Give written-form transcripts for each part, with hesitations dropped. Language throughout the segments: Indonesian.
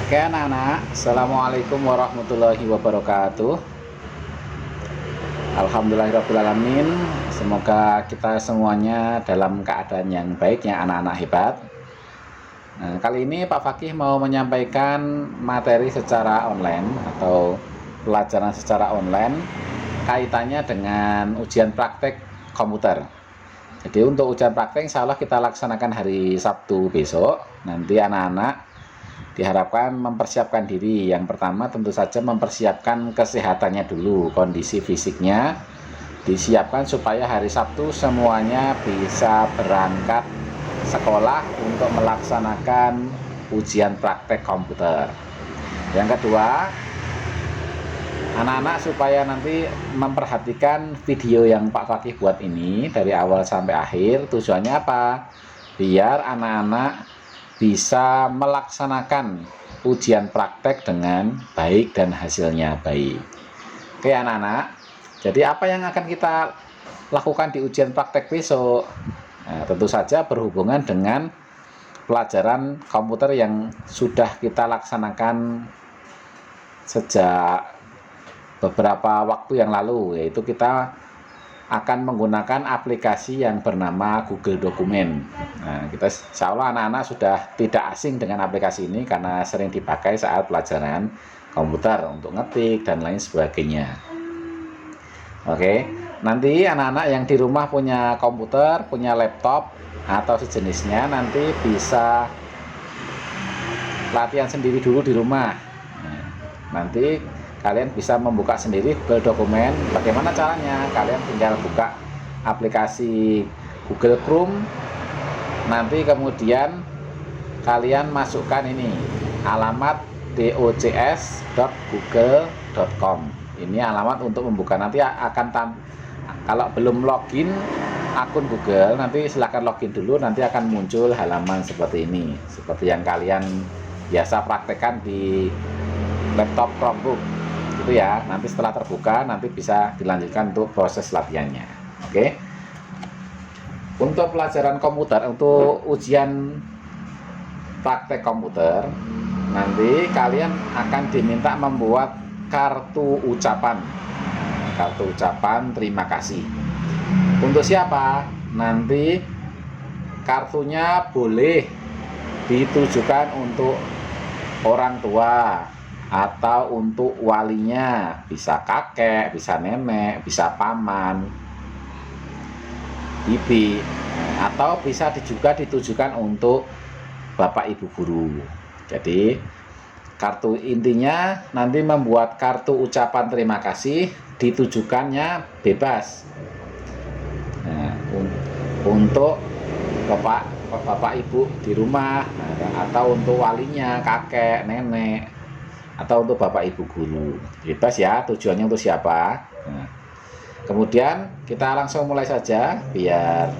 Oke anak-anak, Assalamualaikum warahmatullahi wabarakatuh. Alhamdulillahirrahmanirrahim. Semoga kita semuanya dalam keadaan yang baik ya anak-anak hebat. Nah, kali ini Pak Fakih mau menyampaikan materi secara online atau pelajaran secara online kaitannya dengan ujian praktek komputer. Jadi untuk ujian praktek insya Allah kita laksanakan hari Sabtu besok. Nanti anak-anak diharapkan mempersiapkan diri. Yang pertama tentu saja mempersiapkan kesehatannya dulu, kondisi fisiknya disiapkan supaya hari Sabtu semuanya bisa berangkat sekolah untuk melaksanakan ujian praktek komputer. Yang kedua, anak-anak supaya nanti memperhatikan video yang Pak Fakih buat ini dari awal sampai akhir. Tujuannya apa? Biar anak-anak bisa melaksanakan ujian praktek dengan baik dan hasilnya baik. Oke anak-anak, jadi apa yang akan kita lakukan di ujian praktek besok? Nah, tentu saja berhubungan dengan pelajaran komputer yang sudah kita laksanakan sejak beberapa waktu yang lalu, yaitu kita akan menggunakan aplikasi yang bernama Google Dokumen. Nah, kita insya Allah anak-anak sudah tidak asing dengan aplikasi ini karena sering dipakai saat pelajaran komputer untuk ngetik dan lain sebagainya. Oke, nanti anak-anak yang di rumah punya komputer, punya laptop atau sejenisnya nanti bisa latihan sendiri dulu di rumah. Nah, nanti kalian bisa membuka sendiri Google Dokumen. Bagaimana caranya? Kalian tinggal buka aplikasi Google Chrome. Nanti kemudian kalian masukkan ini alamat docs.google.com. Ini alamat untuk membuka. Nanti akan kalau belum login akun Google, nanti silahkan login dulu. Nanti akan muncul halaman seperti ini, seperti yang kalian biasa praktekkan di laptop Chromebook. Itu ya, nanti setelah terbuka nanti bisa dilanjutkan untuk proses latihannya. Oke. Untuk pelajaran komputer, untuk ujian praktek komputer, nanti kalian akan diminta membuat kartu ucapan. Kartu ucapan terima kasih. Untuk siapa? Nanti kartunya boleh ditujukan untuk orang tua atau untuk walinya, bisa kakek, bisa nenek, bisa paman, bibi, atau bisa juga ditujukan untuk bapak ibu guru. Jadi kartu intinya nanti membuat kartu ucapan terima kasih ditujukannya bebas. Nah, untuk bapak ibu di rumah, atau untuk walinya, kakek, nenek, atau untuk bapak ibu guru, bebas ya. Tujuannya untuk siapa. Nah, kemudian kita langsung mulai saja biar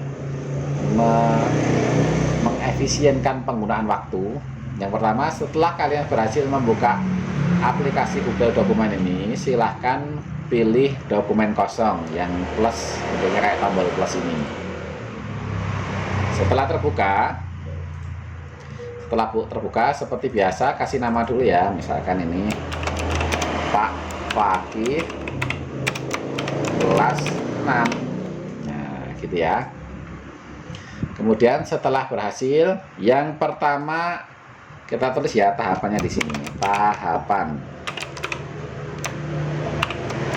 mengefisienkan penggunaan waktu. Yang pertama, setelah kalian berhasil membuka aplikasi Google Dokumen ini, silahkan pilih dokumen kosong yang plus, bentuknya kayak tombol plus ini. Setelah terbuka seperti biasa, kasih nama dulu ya. Misalkan ini Pak Fakih kelas 6. Nah, gitu ya. Kemudian setelah berhasil, yang pertama kita tulis ya tahapannya di sini. Tahapan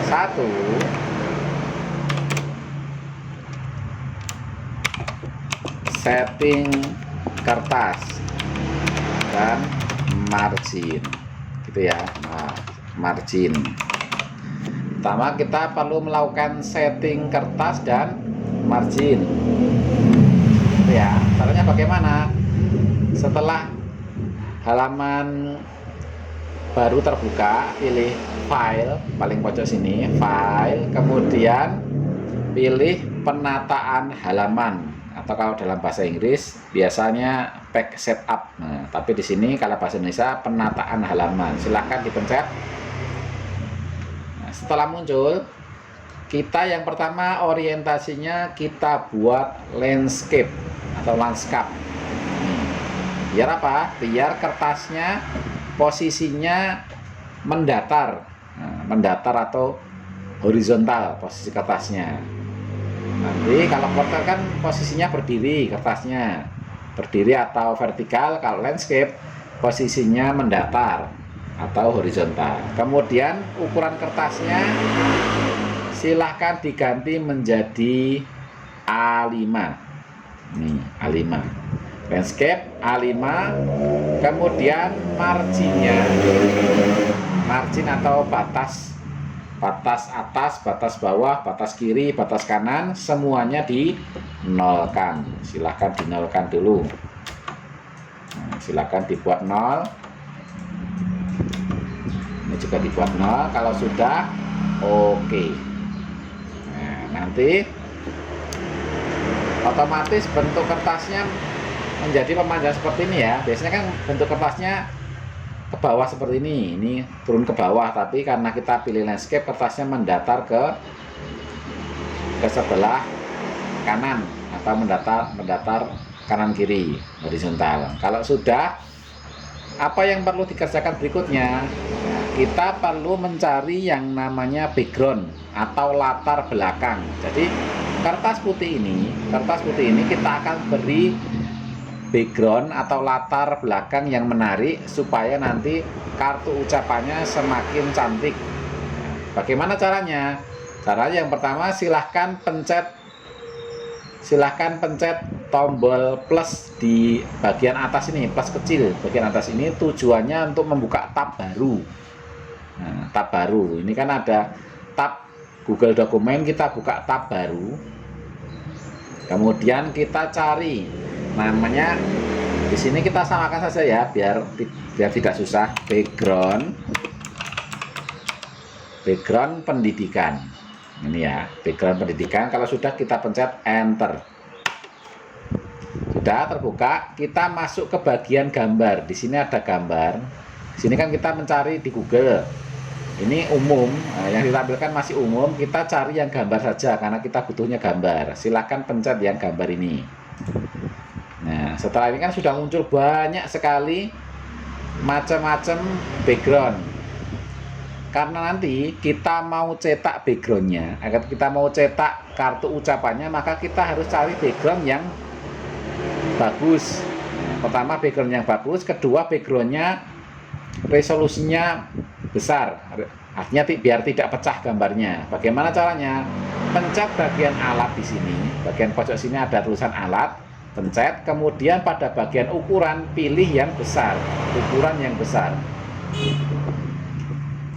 1, setting kertas dan margin, gitu ya. Nah, margin pertama kita perlu melakukan setting kertas dan margin, gitu ya. Caranya bagaimana? Setelah halaman baru terbuka, pilih file paling pojok sini, file, kemudian pilih penataan halaman, atau kalau dalam bahasa Inggris biasanya page setup. Nah, tapi di sini kalau bahasa Indonesia penataan halaman. Silahkan dipencet. Nah, setelah muncul, kita yang pertama orientasinya kita buat landscape atau landscape. Biar apa? Biar kertasnya posisinya mendatar. Nah, mendatar atau horizontal posisi kertasnya. Nanti kalau portrait kan posisinya berdiri kertasnya, berdiri atau vertikal. Kalau landscape posisinya mendatar atau horizontal. Kemudian ukuran kertasnya silahkan diganti menjadi A5. Nih, A5. Landscape A5. Kemudian margin atau batas atas, batas bawah, batas kiri, batas kanan, semuanya dinolkan. Silahkan dinolkan dulu. Nah, silahkan dibuat 0. Ini juga dibuat 0. Kalau sudah, oke. Nah, nanti otomatis bentuk kertasnya menjadi pemanjang seperti ini ya. Biasanya kan bentuk kertasnya ke bawah seperti ini turun ke bawah, tapi karena kita pilih landscape, kertasnya mendatar ke sebelah kanan atau mendatar kanan kiri, horizontal. Kalau sudah, apa yang perlu dikerjakan berikutnya? Nah, kita perlu mencari yang namanya background atau latar belakang. Jadi kertas putih ini kita akan beri background atau latar belakang yang menarik supaya nanti kartu ucapannya semakin cantik. Bagaimana caranya? Caranya yang pertama, silahkan pencet tombol plus di bagian atas ini, plus kecil bagian atas ini, tujuannya untuk membuka tab baru. Nah, tab baru ini kan ada tab Google Dokumen, kita buka tab baru. Kemudian kita cari namanya, di sini kita samakan saja ya, biar tidak susah. Background pendidikan. Ini ya, background pendidikan. Kalau sudah, kita pencet enter. Sudah terbuka, kita masuk ke bagian gambar. Di sini ada gambar. Di sini kan kita mencari di Google. Ini umum, nah, yang ditampilkan masih umum. Kita cari yang gambar saja karena kita butuhnya gambar. Silahkan pencet yang gambar ini. Nah, setelah ini kan sudah muncul banyak sekali macam-macam background. Karena nanti kita mau cetak backgroundnya, agar kita mau cetak kartu ucapannya, maka kita harus cari background yang bagus. Pertama, background yang bagus. Kedua, backgroundnya resolusinya besar, artinya biar tidak pecah gambarnya. Bagaimana caranya? Pencet bagian alat di sini, bagian pojok sini ada tulisan alat. Pencet, kemudian pada bagian ukuran pilih yang besar, ukuran yang besar.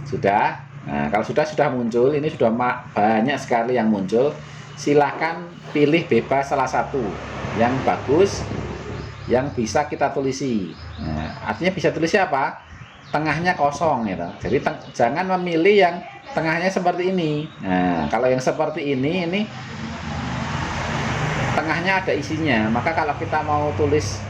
Sudah. Nah, kalau sudah muncul, ini sudah banyak sekali yang muncul. Silahkan pilih bebas salah satu yang bagus, yang bisa kita tulisi. Nah, artinya bisa tulisi apa? Tengahnya kosong gitu. Jadi jangan memilih yang tengahnya seperti ini. Nah, kalau yang seperti ini tengahnya ada isinya, maka kalau kita mau tulis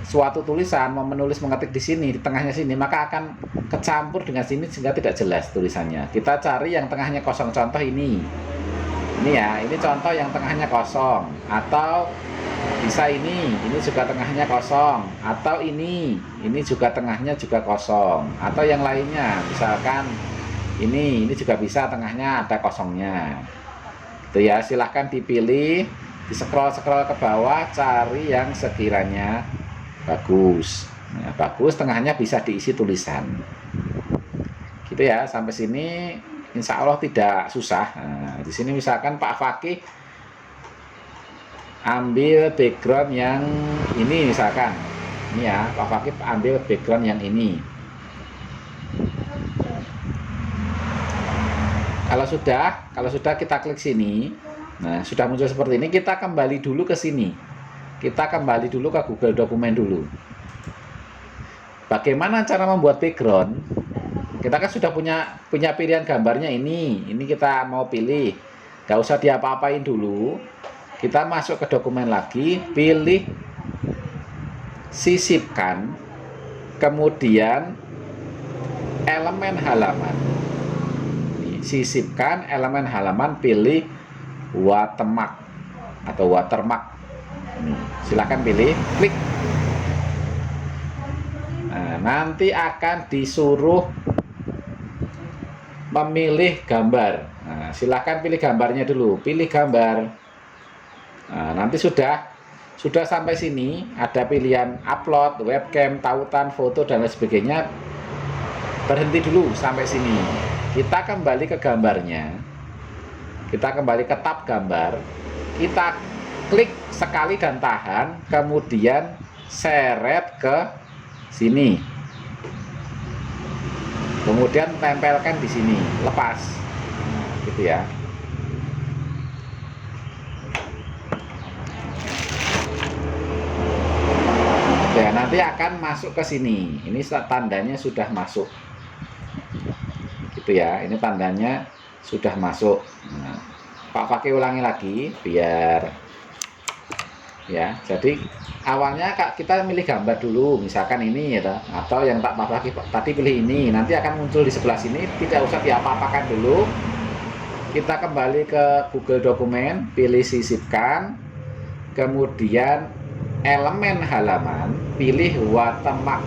suatu tulisan, mau mengetik di sini, di tengahnya sini, maka akan kecampur dengan sini sehingga tidak jelas tulisannya. Kita cari yang tengahnya kosong. Contoh ini ya, ini contoh yang tengahnya kosong. Atau bisa ini juga tengahnya kosong. Atau ini juga tengahnya juga kosong. Atau yang lainnya, misalkan ini juga bisa tengahnya ada kosongnya. Itu ya, silahkan dipilih. Di scroll ke bawah, cari yang sekiranya bagus. Nah, bagus, tengahnya bisa diisi tulisan. Gitu ya, sampai sini insya Allah tidak susah. Nah, di sini misalkan Pak Fakih ambil background yang ini, misalkan ini ya, Pak Fakih ambil background yang ini. Kalau sudah kita klik sini. Nah, sudah muncul seperti ini, kita kembali dulu ke sini. Kita kembali dulu ke Google Dokumen dulu. Bagaimana cara membuat background? Kita kan sudah punya pilihan gambarnya ini kita mau pilih. Gak usah diapa-apain dulu. Kita masuk ke dokumen lagi, pilih sisipkan, kemudian elemen halaman. Sisipkan elemen halaman, pilih watermark atau watermark. Silahkan pilih, klik. nanti akan disuruh memilih gambar. Nah, silahkan pilih gambarnya dulu, pilih gambar. Nah, nanti sudah sampai sini, ada pilihan upload, webcam, tautan, foto, dan lain sebagainya. Berhenti dulu sampai sini. Kita kembali ke gambarnya. Kita kembali ke tab gambar. Kita klik sekali dan tahan, kemudian seret ke sini. Kemudian tempelkan di sini, lepas. Nah, gitu ya. Ya, nanti akan masuk ke sini. Ini tandanya sudah masuk. Gitu ya. Ini tandanya sudah masuk. Nah, Pak Fakih ulangi lagi biar ya. Jadi awalnya kita milih gambar dulu, misalkan ini ya, atau yang Pak Fakih tadi pilih ini. Nanti akan muncul di sebelah sini. Tidak usah diapa-apakan dulu. Kita kembali ke Google Dokumen, pilih sisipkan, kemudian elemen halaman, pilih watermark,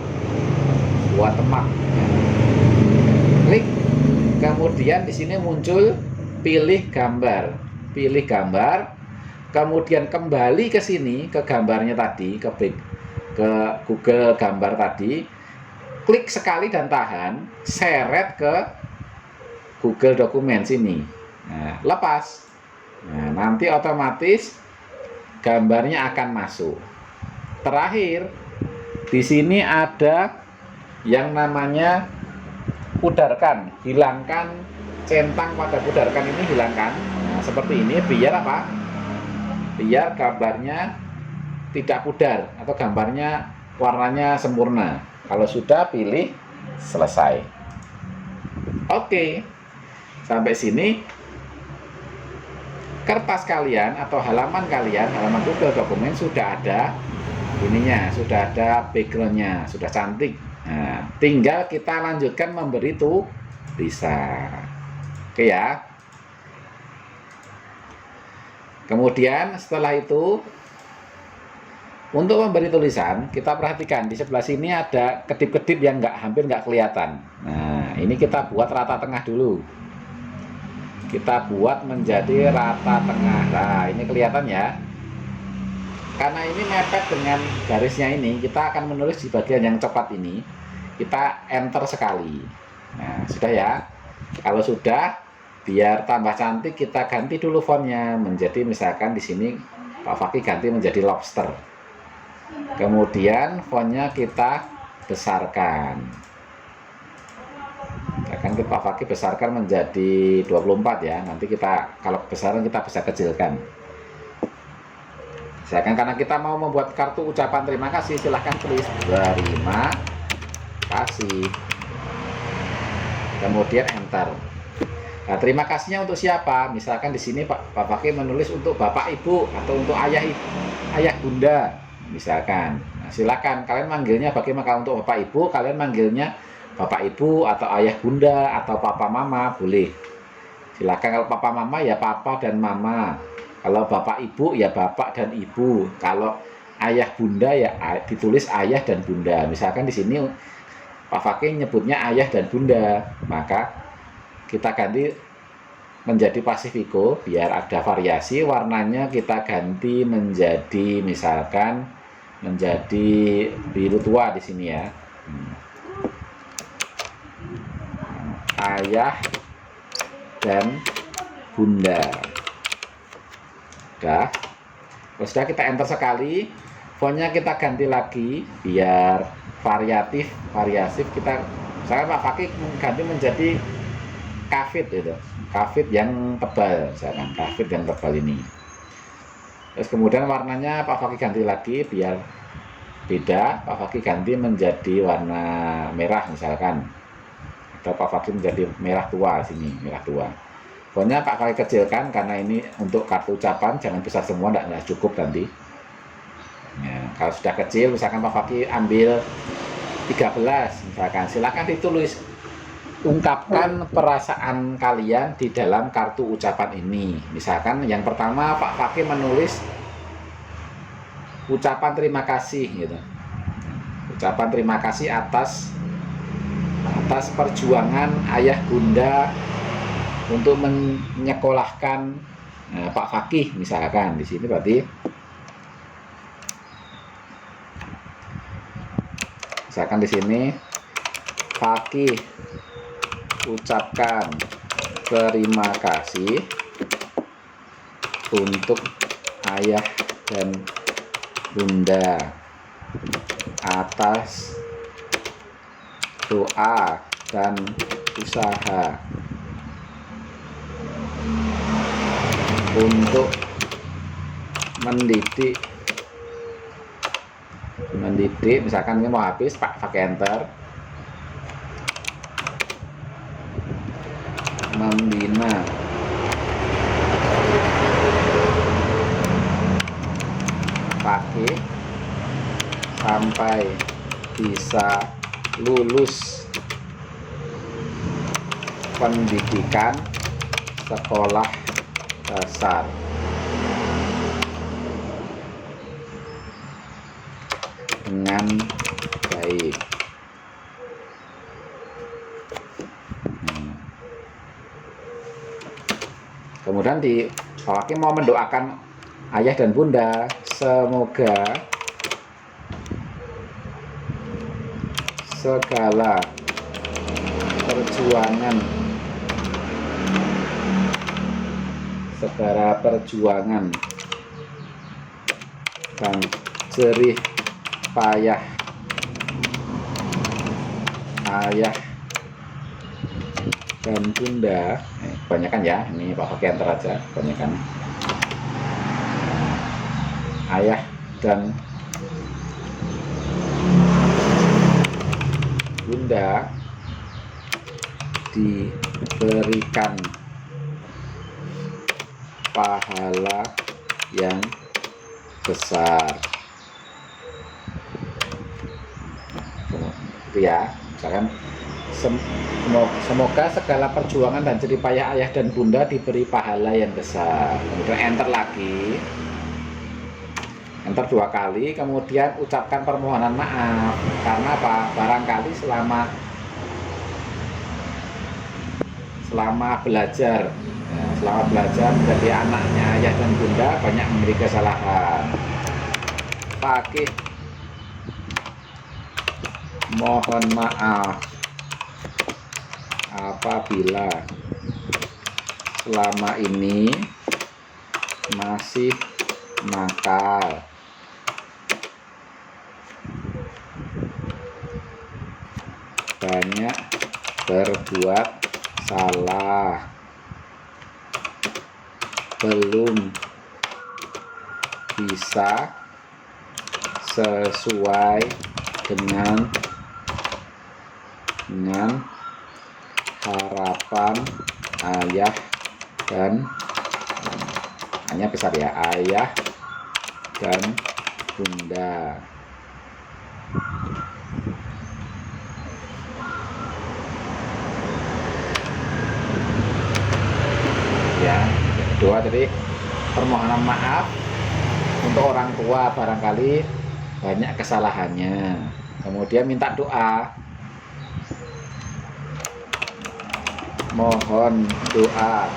klik, kemudian di sini muncul pilih gambar, kemudian kembali ke sini ke gambarnya tadi, ke Google gambar tadi, klik sekali dan tahan, seret ke Google Dokumen sini. Nah, lepas. Nah, nanti otomatis gambarnya akan masuk. Terakhir, di sini ada yang namanya pudarkan, hilangkan centang pada pudarkan ini, hilangkan. Nah, seperti ini biar apa? Biar gambarnya tidak pudar atau gambarnya warnanya sempurna. Kalau sudah, pilih selesai. Oke, sampai sini kertas kalian atau halaman kalian, halaman Google Dokumen sudah ada ininya, sudah ada backgroundnya, sudah cantik. Nah, tinggal kita lanjutkan memberi tulisan. Oke ya. Kemudian setelah itu, untuk memberi tulisan, kita perhatikan di sebelah sini ada kedip-kedip yang hampir nggak kelihatan. Nah, ini kita buat rata tengah dulu. Kita buat menjadi rata tengah. Nah, ini kelihatan ya. Karena ini mepet dengan garisnya ini, kita akan menulis di bagian yang cepat ini. Kita enter sekali. Nah, sudah ya. Kalau sudah, biar tambah cantik, kita ganti dulu fontnya menjadi, misalkan di sini Pak Fakih ganti menjadi lobster. Kemudian fontnya kita besarkan. Akan Pak Fakih besarkan menjadi 24 ya. Nanti kita kalau besaran kita bisa kecilkan. Misalkan karena kita mau membuat kartu ucapan terima kasih, silahkan tulis terima kasih. Kemudian enter. Nah, terima kasihnya untuk siapa? Misalkan di sini Pak Fakih menulis untuk Bapak Ibu atau untuk ayah bunda. Misalkan. Nah, silakan kalian manggilnya bagaimana. Kalau untuk Bapak Ibu, kalian manggilnya Bapak Ibu atau ayah bunda atau papa mama boleh. Silakan kalau papa mama ya papa dan mama. Kalau bapak ibu ya bapak dan ibu. Kalau ayah bunda ya ditulis ayah dan bunda. Misalkan di sini Pak Fakih nyebutnya ayah dan bunda, maka kita ganti menjadi Pasifiko biar ada variasi. Warnanya kita ganti menjadi misalkan menjadi biru tua di sini ya. Ayah dan bunda. Sudah kita enter sekali, fontnya kita ganti lagi biar variatif. Kita misalkan Pak Fakih ganti menjadi kafit gitu, kafit yang tebal, misalkan kafit yang tebal ini. Terus kemudian warnanya Pak Fakih ganti lagi biar beda. Pak Fakih ganti menjadi warna merah misalkan. Atau Pak Fakih menjadi merah tua sini, merah tua. Fontnya Pak Fakih kecilkan karena ini untuk kartu ucapan, jangan besar semua, tidak cukup nanti. Ya, kalau sudah kecil, misalkan Pak Fakih ambil 13, misalkan, silakan ditulis. Ungkapkan perasaan kalian di dalam kartu ucapan ini. Misalkan yang pertama Pak Fakih menulis ucapan terima kasih gitu. ucapan terima kasih atas perjuangan ayah bunda untuk menyekolahkan Pak Fakih misalkan. Di sini berarti misalkan di sini Fakih ucapkan terima kasih untuk ayah dan bunda atas doa dan usaha untuk mendidik misalkan ini mau habis pakai enter, membina Fakih sampai bisa lulus pendidikan sekolah dasar dengan baik. Kemudian di Fakih mau mendoakan ayah dan bunda semoga segala perjuangan dan jerih payah ayah dan bunda, kebanyakan ya, ini Pak Fakih enter aja, kebanyakan ayah dan bunda diberikan pahala yang besar. Itu ya, misalkan semoga segala perjuangan dan jerih payah ayah dan bunda diberi pahala yang besar. Kemudian enter lagi, enter 2 kali, kemudian ucapkan permohonan maaf karena apa? Barangkali selama belajar menjadi anaknya ayah dan bunda banyak memiliki kesalahan. Fakih mohon maaf apabila selama ini masih nakal, banyak berbuat salah, belum bisa sesuai dengan harapan ayah dan hanya besar ya, ayah dan bunda. Ya, kedua jadi permohonan maaf untuk orang tua barangkali banyak kesalahannya. Kemudian minta doa, mohon doa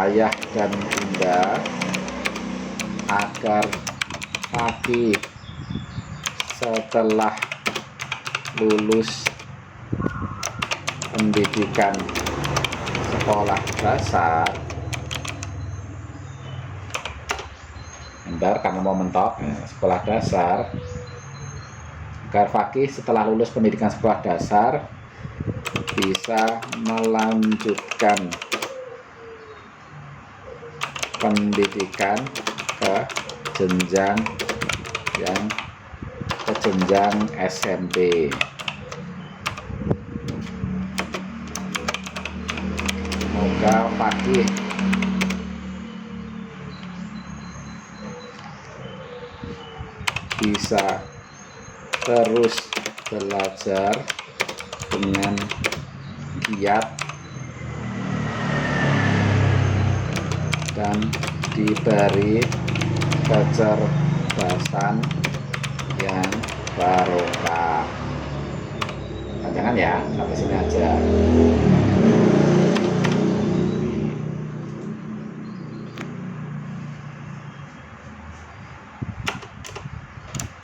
ayah dan bunda agar Fakih setelah lulus pendidikan sekolah dasar, bentar karena mau mentok sekolah dasar, agar Fakih setelah lulus pendidikan sekolah dasar bisa melanjutkan pendidikan ke jenjang SMP. Semoga Fakih bisa terus belajar dengan giat dan diberi kecerdasan perhiasan yang barokah. Jangan ya, sampai sini aja.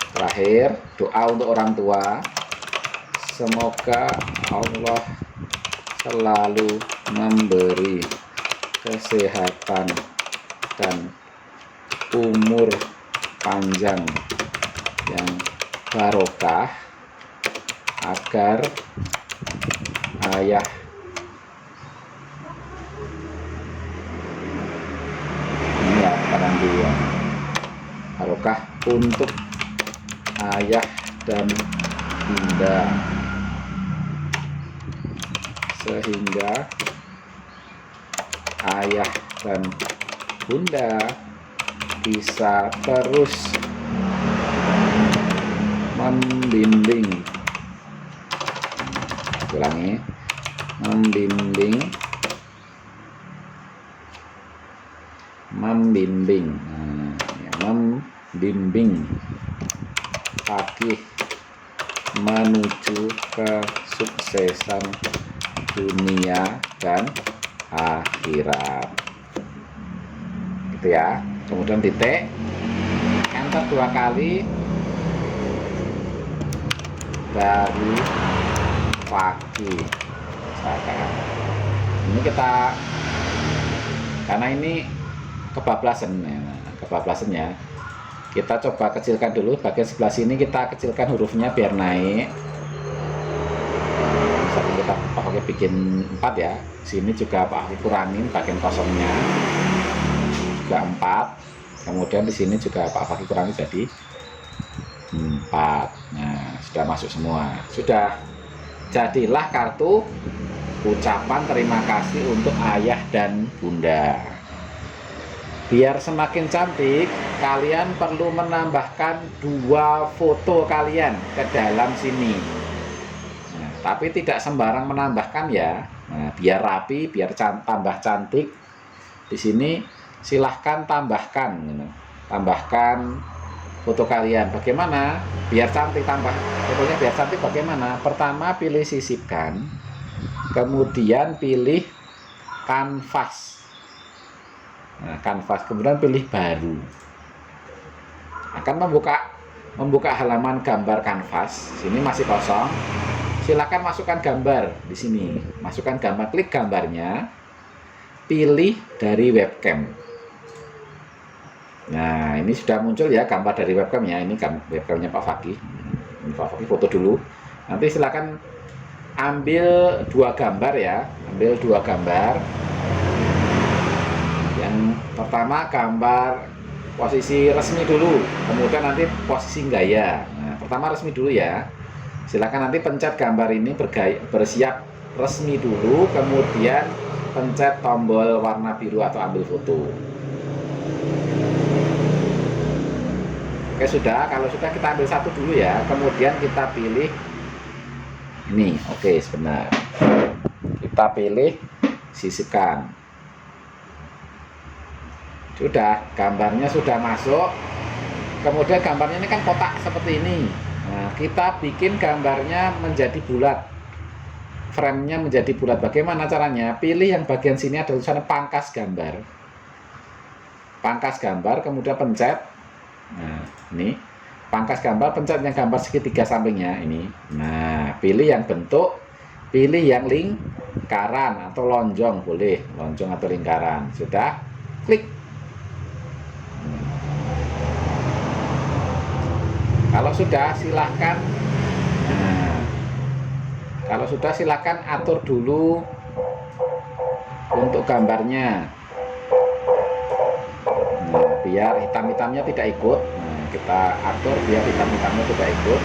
Terakhir, doa untuk orang tua. Semoga Allah selalu memberi kesehatan dan umur panjang yang barokah agar ayah ini ya kadang dua barokah untuk ayah dan bunda sehingga ayah dan bunda bisa terus membimbing, ulangi, membimbing Fakih menuju kesuksesan dunia dan akhirat, gitu ya. Kemudian titik, enter 2 kali, baru Fakih. Misalkan ini kita, karena ini kebablasan ya, kita coba kecilkan dulu bagian sebelah sini, kita kecilkan hurufnya biar naik. Misalnya kita pakai bikin 4 ya, sini juga pakai kurangin bagian kosongnya juga 4, kemudian di sini juga pakai kurangin jadi 4. Nah, sudah masuk semua, sudah jadilah kartu ucapan terima kasih untuk ayah dan bunda. Biar semakin cantik, kalian perlu menambahkan 2 foto kalian ke dalam sini. Nah, tapi tidak sembarang menambahkan ya. Nah, biar rapi, biar tambah cantik. Di sini silahkan tambahkan foto kalian. Bagaimana? Biar cantik, tambah fotonya biar cantik bagaimana? Pertama pilih sisipkan, kemudian pilih kanvas. Nah, kanvas, kemudian pilih baru. Akan membuka halaman gambar kanvas. Sini masih kosong. Silakan masukkan gambar di sini. Masukkan gambar, klik gambarnya. Pilih dari webcam. Nah, ini sudah muncul ya gambar dari webcamnya. Ini webcamnya Pak Fakih. Ini Pak Fakih foto dulu. Nanti silakan ambil 2 gambar ya. Ambil 2 gambar. Yang pertama gambar posisi resmi dulu, kemudian nanti posisi gaya. Nah, pertama resmi dulu ya. Silakan nanti pencet gambar ini bersiap resmi dulu, kemudian pencet tombol warna biru atau ambil foto. Oke, sudah. Kalau sudah, kita ambil satu dulu ya, kemudian kita pilih ini. Oke, sebentar, kita pilih sisipkan. Sudah, gambarnya sudah masuk. Kemudian gambarnya ini kan kotak seperti ini. Nah, kita bikin gambarnya menjadi bulat, frame-nya menjadi bulat. Bagaimana caranya? Pilih yang bagian sini ada tulisan pangkas gambar. Pangkas gambar, kemudian pencet. Nah, ini pangkas gambar, pencet yang gambar segitiga sampingnya ini. Nah, pilih yang bentuk, pilih yang lingkaran atau lonjong, boleh lonjong atau lingkaran. Sudah, klik. Kalau sudah silahkan, atur dulu untuk gambarnya. Nah, biar hitam-hitamnya tidak ikut. Nah, kita atur biar hitam-hitamnya tidak ikut.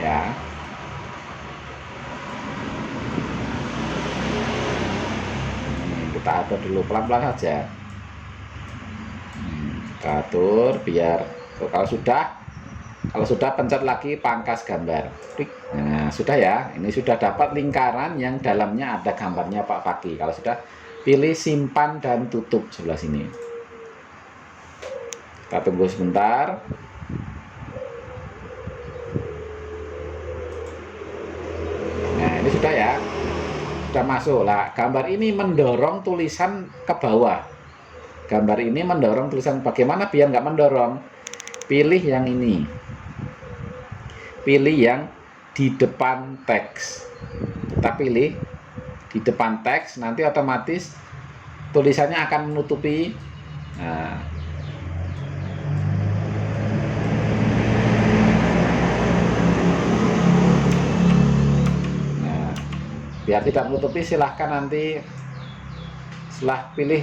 Ya. Kita atur dulu pelan-pelan saja. Kita atur biar. Kalau sudah pencet lagi pangkas gambar. Nah, sudah ya. Ini sudah dapat lingkaran yang dalamnya ada gambarnya Pak Fakih. Kalau sudah, pilih simpan dan tutup sebelah sini. Kita tunggu sebentar. Nah, ini sudah ya. Sudah masuk lah. Gambar ini mendorong tulisan ke bawah. Gambar ini mendorong tulisan. Bagaimana biar nggak mendorong? Pilih yang ini. Pilih yang di depan teks. Kita pilih di depan teks, nanti otomatis tulisannya akan menutupi. Nah, biar tidak menutupi, silahkan nanti setelah pilih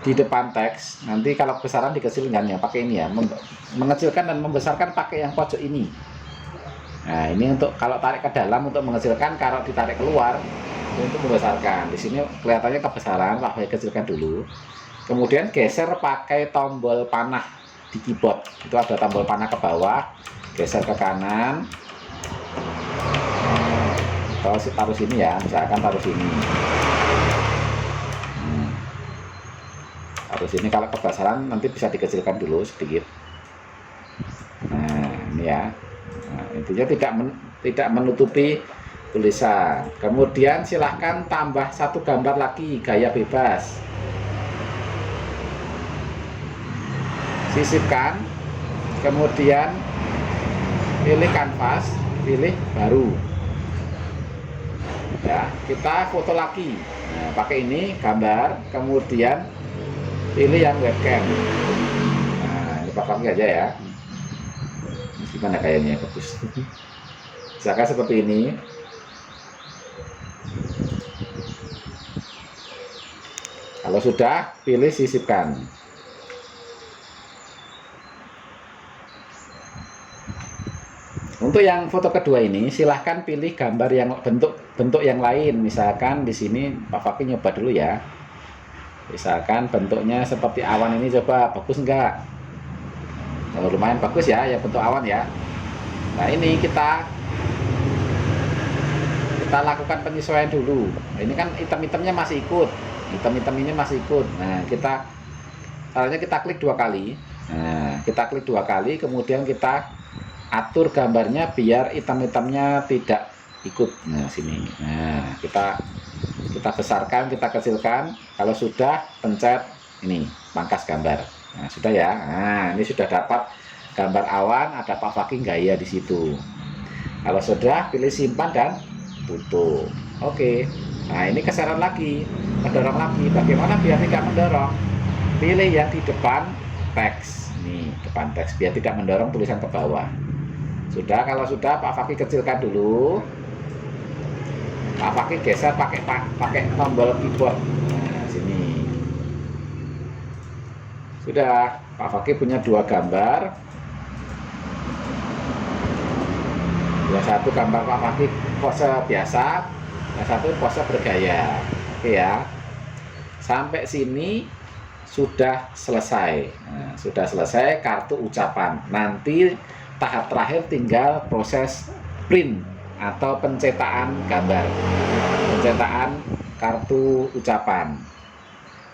di depan teks, nanti kalau besaran dikecilkan ya, pakai ini ya, mengecilkan dan membesarkan pakai yang pojok ini. Nah, ini untuk kalau tarik ke dalam untuk mengecilkan, kalau ditarik keluar untuk membesarkan. Di sini kelihatannya kebesaran, pakai kecilkan dulu. Kemudian geser pakai tombol panah di keyboard. Itu ada tombol panah ke bawah, geser ke kanan. Kalau taruh sini ya, misalkan taruh sini. Taruh sini, kalau kebesaran nanti bisa dikecilkan dulu sedikit. Nah, ini ya. Nah, intinya tidak menutupi tulisan. Kemudian silahkan tambah satu gambar lagi, gaya bebas. Sisipkan. Kemudian pilih kanvas, pilih baru. Ya, kita foto lagi. Nah, pakai ini gambar, kemudian pilih yang webcam. Nah, ini pakai aja ya. Gimana kayaknya bagus. Misalkan seperti ini. Kalau sudah, pilih sisipkan. Untuk yang foto kedua ini, silahkan pilih gambar yang bentuk yang lain. Misalkan di sini Pak Fakih nyoba dulu ya. Misalkan bentuknya seperti awan ini, coba bagus enggak? Oh, lumayan bagus ya, ya bentuk awan ya. Nah, ini kita lakukan penyesuaian dulu. Nah, ini kan item-itemnya masih ikut, item-item ini masih ikut. Nah, caranya kita klik 2 kali. Nah, kita klik 2 kali, kemudian kita atur gambarnya biar item-itemnya tidak ikut. Nah, sini. Nah, kita besarkan, kita kecilkan. Kalau sudah, pencet ini pangkas gambar. Nah, sudah ya. Nah, ini sudah dapat gambar awan, ada Pak Fakih gaya di situ. Kalau sudah, pilih simpan dan tutup. Oke. Nah, ini keseran lagi, mendorong lagi. Bagaimana biar tidak mendorong? Pilih yang di depan teks. Nih, depan teks biar tidak mendorong tulisan ke bawah. Sudah, kalau sudah Pak Fakih kecilkan dulu. Pak Fakih geser pakai tombol keyboard. Nah, sini. Sudah, Pak Fakih punya 2 gambar. Yang satu gambar Pak Fakih pose biasa, yang satu pose bergaya. Oke ya. Sampai sini sudah selesai. Nah, sudah selesai kartu ucapan. Nanti tahap terakhir tinggal proses print atau pencetakan gambar, pencetakan kartu ucapan.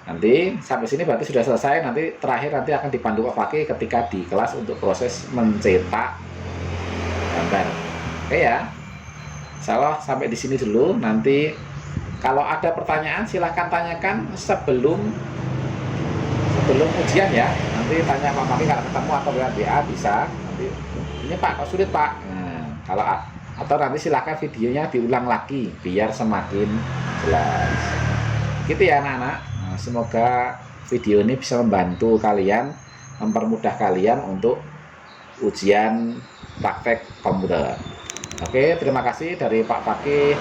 Nanti sampai sini berarti sudah selesai. Nanti terakhir nanti akan dipandu Pak Fakih ketika di kelas untuk proses mencetak gambar. Oke ya. Insyaallah sampai di sini dulu. Nanti kalau ada pertanyaan silahkan tanyakan sebelum ujian ya. Nanti tanya Pak Fakih kalau ketemu atau lewat WA bisa. Nanti ini Pak, kok sulit Pak? Nah, kalau atau nanti silahkan videonya diulang lagi biar semakin jelas. Gitu ya anak-anak. Nah, semoga video ini bisa membantu kalian, mempermudah kalian untuk ujian praktek komputer. Oke, terima kasih dari Pak Fakih.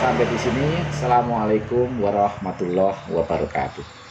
Sampai di sini. Assalamualaikum warahmatullahi wabarakatuh.